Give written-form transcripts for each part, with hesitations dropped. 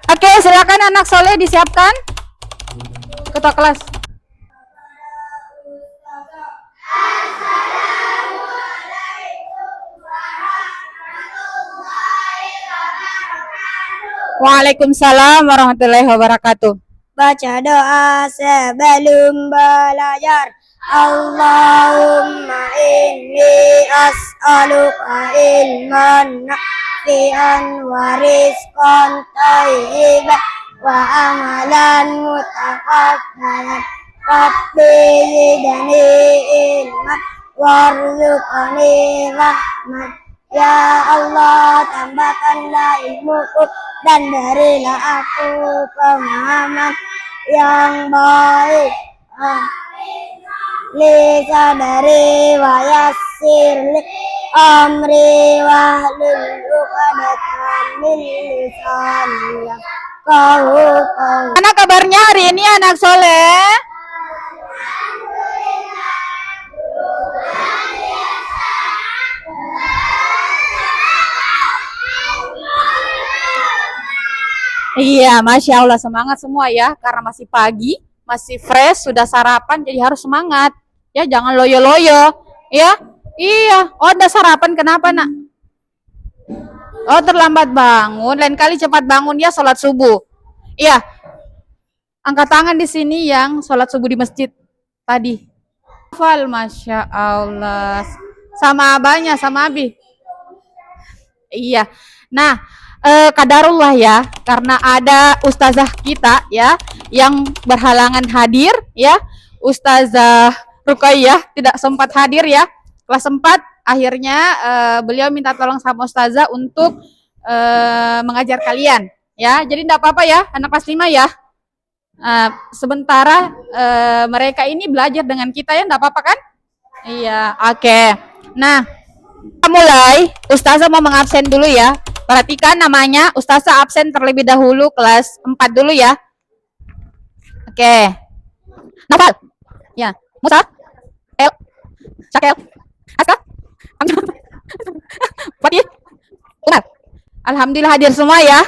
Oke, silakan anak soleh disiapkan. Ketua kelas. Waalaikumsalam warahmatullahi wabarakatuh. Baca doa sebelum belajar. Allahumma inni as'aluka ilman nafi'an wa rizqan thayyiban wa amalan mutaqabbalan. Rabbi zidni ilman warzuqni rahmat. Ya Allah, tambahkanlah ilmuku dan berilah aku pemahaman yang baik. Li sadari wa yassir li amri wa hlul 'uqdatam min lisani yafqahu qawli. Mana kabarnya hari ini anak soleh? Iya, Masya Allah, semangat semua ya, karena masih pagi, masih fresh, sudah sarapan, jadi harus semangat. Ya, jangan loyo-loyo. Ya, iya. Oh, udah sarapan, kenapa nak? Oh, terlambat bangun, lain kali cepat bangun ya, sholat subuh. Iya, angkat tangan di sini yang sholat subuh di masjid tadi. Hafal, Masya Allah. Sama abahnya, sama Abi. Iya. Nah, kadarullah ya, karena ada ustazah kita ya yang berhalangan hadir ya, Ustazah Ruqayyah tidak sempat hadir ya, kelas 4 akhirnya beliau minta tolong sama ustazah untuk mengajar kalian ya, jadi tidak apa-apa ya anak kelas 5 ya, sementara mereka ini belajar dengan kita ya, tidak apa-apa kan? Iya, oke. Nah, mulai ustazah mau mengabsen dulu ya. Perhatikan namanya, ustazah absen terlebih dahulu kelas 4 dulu ya. Oke. Nafal. Ya. Musa. El. Syakel. Aska. Fatih. Umar. Alhamdulillah hadir semua ya.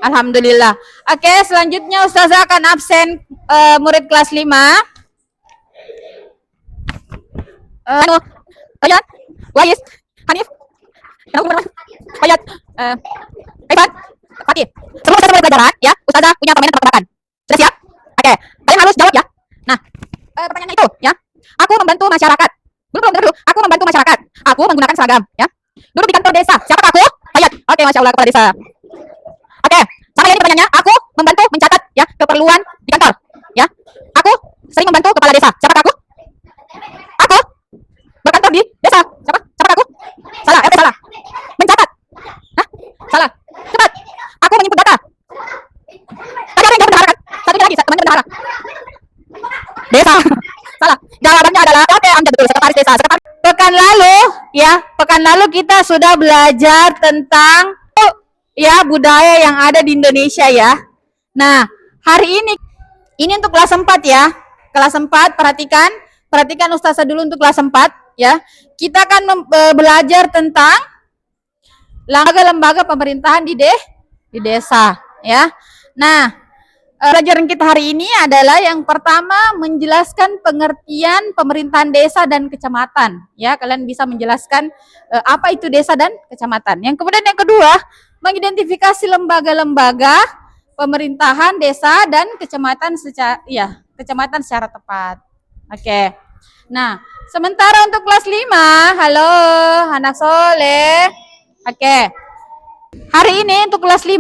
Alhamdulillah. Oke, selanjutnya ustazah akan absen murid kelas 5. Ayan. Wais. Hanif. Bayat, Ivan, Fatih. Sebelum kita mulai pelajaran, ya, ustazah punya permainan tebak-tebakan. Sudah siap? Oke. Kalian harus jawab ya. Nah, pertanyaannya itu, ya. Aku membantu masyarakat. Belum dulu. Aku membantu masyarakat. Aku menggunakan seragam, ya. Duduk di kantor desa. Siapa aku? Hayat. Oke, Masya Allah, kepala desa. Oke. Sama ya ini pertanyaannya. Aku membantu mencatat, ya, keperluan di kantor, ya. Aku sering membantu kepala desa. Siapa aku? Aku berkantor di desa. Siapa? Siapa aku? Salah, salah. Mencatat. Hah? Salah. Cepat. Aku menginput data. Tadi ada yang jawab benar kan? Satunya lagi, temannya benar. Desa. Salah. Jawabannya adalah oke, Anda betul, sekretaris desa. Sekretaris. Pekan lalu, ya, pekan lalu kita sudah belajar tentang ya budaya yang ada di Indonesia ya. Nah, hari ini untuk kelas 4 ya. Kelas 4, perhatikan ustazah dulu untuk kelas 4 ya. Kita akan belajar tentang lembaga-lembaga pemerintahan di desa ya. Nah, pelajaran kita hari ini adalah yang pertama menjelaskan pengertian pemerintahan desa dan kecamatan ya. Kalian bisa menjelaskan apa itu desa dan kecamatan. Yang kemudian yang kedua, mengidentifikasi lembaga-lembaga pemerintahan desa dan kecamatan secara tepat. Oke. Nah, sementara untuk kelas 5, halo anak soleh. Oke. Hari ini untuk kelas 5,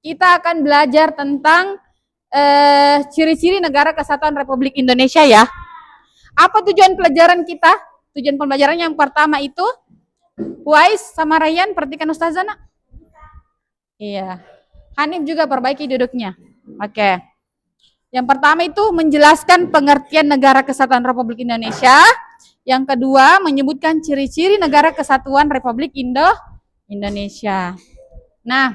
kita akan belajar tentang ciri-ciri negara kesatuan Republik Indonesia ya. Apa tujuan pelajaran kita? Tujuan pembelajaran yang pertama itu, Wais sama Rayyan, perhatikan ustazah nak. Iya. Hanif juga perbaiki duduknya. Oke. Yang pertama itu menjelaskan pengertian negara kesatuan Republik Indonesia. Yang kedua, menyebutkan ciri-ciri negara kesatuan Republik Indonesia. Nah,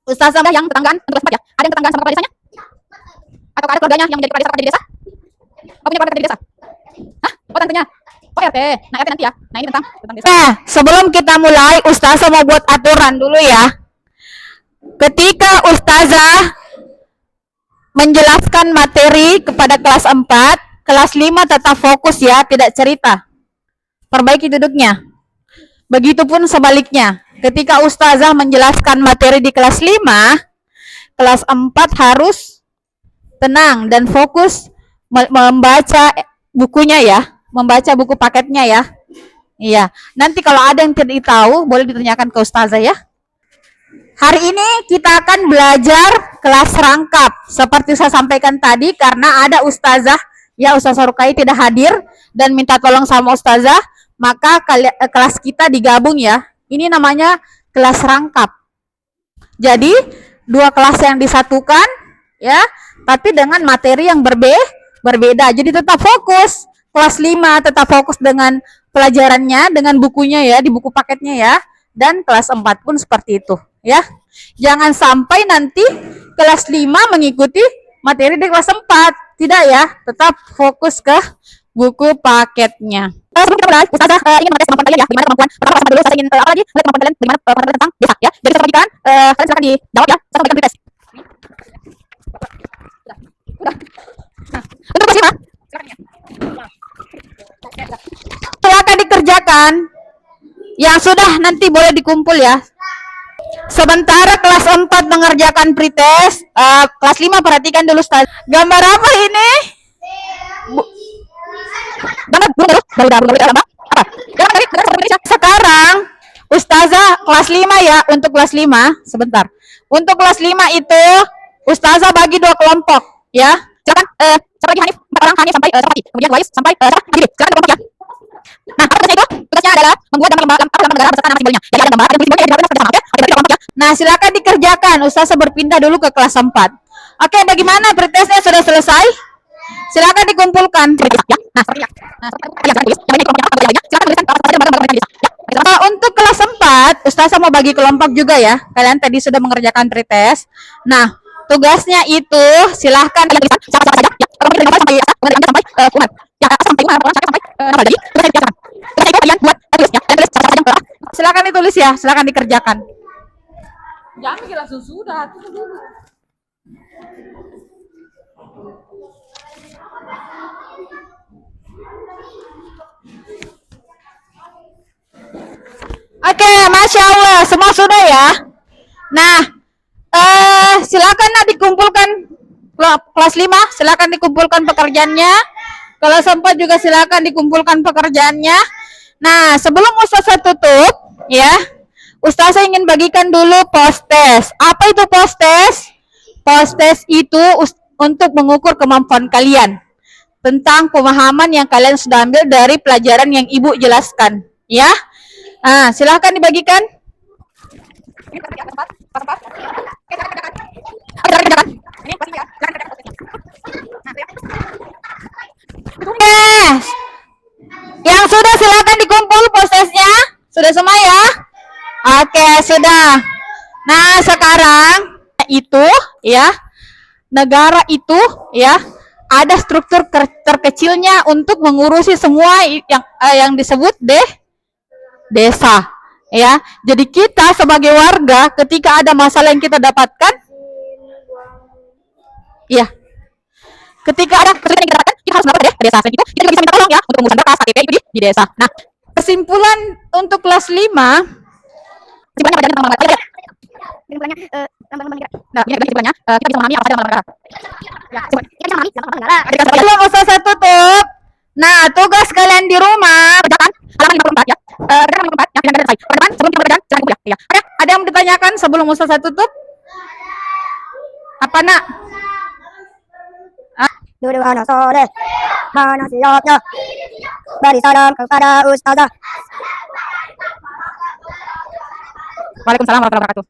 ustazah yang tetanggaan untuk kelas 4 ya. Ada yang tetanggaan sama kepala desanya? Atau ada keluarganya yang menjadi kepala desa atau di desa? Oh, punya keluarga di desa? Hah? Oh, tantenya. Oh, RT. Nah, RT nanti ya. Nah, ini tentang desa. Nah, sebelum kita mulai, ustazah mau buat aturan dulu ya. ketika ustazah menjelaskan materi kepada kelas 4, kelas 5 tetap fokus ya, tidak cerita. Perbaiki duduknya. Begitupun sebaliknya. Ketika ustazah menjelaskan materi di kelas 5, kelas 4 harus tenang dan fokus membaca bukunya ya, membaca buku paketnya ya. Iya. Nanti kalau ada yang tidak tahu, boleh ditanyakan ke ustazah ya. Hari ini kita akan belajar kelas rangkap. Seperti saya sampaikan tadi, karena ada ustazah, ya Ustazah Rukai tidak hadir dan minta tolong sama ustazah, maka kelas kita digabung ya. Ini namanya kelas rangkap. Jadi, dua kelas yang disatukan, ya, tapi dengan materi yang berbeda. Jadi tetap fokus. Kelas 5 tetap fokus dengan pelajarannya, dengan bukunya ya, di buku paketnya ya. Dan kelas 4 pun seperti itu ya. Jangan sampai nanti kelas 5 mengikuti materi di kelas 4. Tidak ya, tetap fokus ke buku paketnya. Sebelum kita mulai, Ustazah ingin mengetes kemampuan kalian ya. Bagaimana kemampuan? Pertama Ustazah dulu, Ustazah ingin apa lagi? Melihat kemampuan kalian, bagaimana kemampuan kalian tentang desa ya. Jadi saya bagikan, kalian silakan dijawab ya. Saya bagikan pretest. Sudah. Nah, untuk kelas 5, silakan dikerjakan. Yang sudah nanti boleh dikumpul ya. Sementara kelas 4 mengerjakan pretest, kelas 5 perhatikan dulu Ustaz. Gambar apa ini? Sekarang Ustazah kelas 5 ya, untuk kelas 5 sebentar. Untuk kelas 5 itu Ustazah bagi 2 kelompok ya. Silakan siapa lagi Hanif? 4 orang Hanif sampai siapa lagi? Kemudian Wais sampai siapa? Gini, silakan kelompok ya. Nah, apa tugasnya itu? Tugasnya adalah membuat gambar negara beserta nama simbolnya. Jadi ada gambar, ada simbolnya, ada kerjasama ya. Ada kelompok ya. Nah, silakan dikerjakan. Ustazah berpindah dulu ke kelas 4. Oke, bagaimana pretestnya sudah selesai? Silakan dikumpulkan. Nah, seperti ya. Nah, untuk kelas 4, Ustazah mau bagi kelompok juga ya. Kalian tadi sudah mengerjakan pretest. Nah, tugasnya itu silahkan kalian tuliskan siapa saja ya. Kalau kita sampai ya, kemudian sampai kuman. Ya, sampai mana orang sampai apa lagi? Tugas dikerjakan. Tugas itu kalian buat tulis ya. Kalian tulis siapa saja. Silakan ditulis ya, silakan dikerjakan. Jangan mikir langsung sudah, tunggu dulu. Oke, Masya Allah, semua sudah ya. Nah, silakan dikumpulkan kelas 5, silakan dikumpulkan pekerjaannya. Kelas 4 juga silakan dikumpulkan pekerjaannya. Nah, sebelum Ustazah tutup, ya, Ustazah ingin bagikan dulu post test. Apa itu post test? Post test itu untuk mengukur kemampuan kalian tentang pemahaman yang kalian sudah ambil dari pelajaran yang Ibu jelaskan, ya. Nah, silahkan dibagikan. Yes. Yang sudah silakan dikumpul prosesnya. Sudah semua ya? Oke, sudah. Nah, sekarang itu ya, negara itu ya, ada struktur terkecilnya untuk mengurusi semua yang disebut desa ya. Jadi kita sebagai warga ketika ada masalah yang kita dapatkan ya, ketika ada kesulitan yang kita dapatkan, kita harus melapor ke desa. Selain itu kita juga bisa minta tolong ya untuk pengurusan berkas KTP di desa. Nah, kesimpulan untuk kelas 5, kesimpulannya pada teman-teman kita bisa memahami apa saja negara. Ya, kita bisa memahami belum usah saya tutup. Nah, tugas kalian di rumah kerjakan halaman 54 ya. Kerjakan 54 ya, tidak ada selesai. Teman-teman, sebelum kita kerjakan silakan kumpul ya. Ada yang ditanyakan sebelum Ustaz saya tutup? Apa nak? Duduk anak soleh, mana siapnya? Beri salam kepada Ustazah. Waalaikumsalam warahmatullahi wabarakatuh.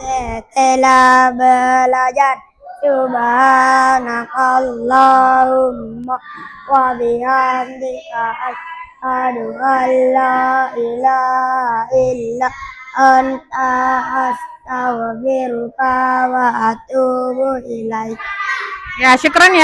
Setelah belajar, Subhanakallahumma wa bihamdika asyhadu an la ilaha illa anta astaghfiruka wa atubu ilaik. Ya, syukran ya.